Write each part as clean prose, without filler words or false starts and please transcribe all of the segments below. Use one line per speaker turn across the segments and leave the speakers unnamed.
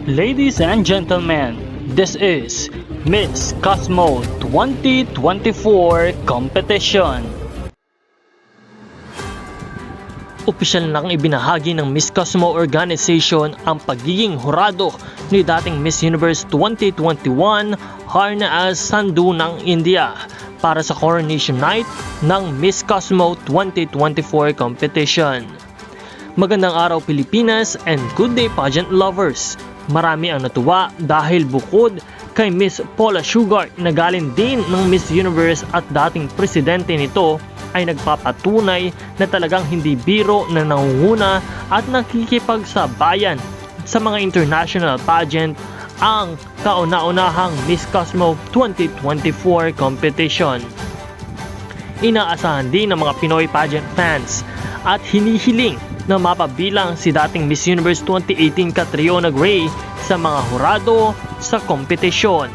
Ladies and gentlemen, this is Miss Cosmo 2024 competition. Opisyal nang ibinahagi ng Miss Cosmo Organization ang pagiging hurado ni dating Miss Universe 2021 Harna Sandhu ng India para sa Coronation Night ng Miss Cosmo 2024 competition. Magandang araw Pilipinas and good day pageant lovers! Marami ang natuwa dahil bukod kay Miss Paula Sugar na galing din ng Miss Universe at dating presidente nito ay nagpapatunay na talagang hindi biro na nangunguna at nakikipagsabayan sa mga international pageant ang kauna-unahang Miss Cosmo 2024 competition. Inaasahan din ng mga Pinoy pageant fans at hinihiling na mapabilang si dating Miss Universe 2018 Catriona Gray sa mga hurado sa kompetisyon.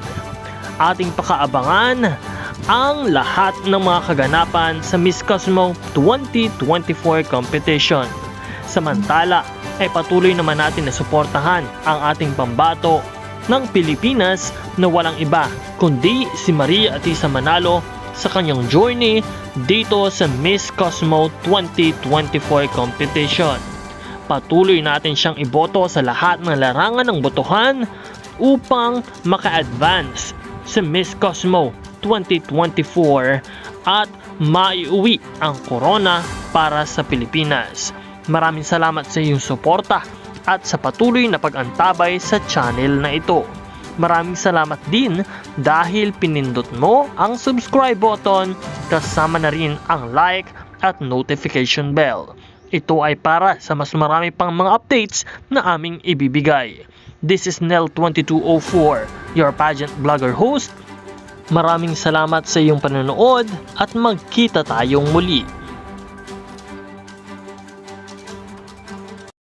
Ating pakaabangan ang lahat ng mga kaganapan sa Miss Cosmo 2024 competition. Samantala ay patuloy naman natin na suportahan ang ating pambato ng Pilipinas na walang iba kundi si Maria Atisa Manalo sa kanyang journey dito sa Miss Cosmo 2024 competition. Patuloy natin siyang iboto sa lahat ng larangan ng botohan upang maka-advance sa Miss Cosmo 2024 at maiuwi ang corona para sa Pilipinas. Maraming salamat sa iyong suporta at sa patuloy na pag-antabay sa channel na ito. Maraming salamat din dahil pinindot mo ang subscribe button kasama na rin ang like at notification bell. Ito ay para sa mas marami pang mga updates na aming ibibigay. This is Nel2204, your pageant vlogger host. Maraming salamat sa iyong panonood at magkita tayong muli.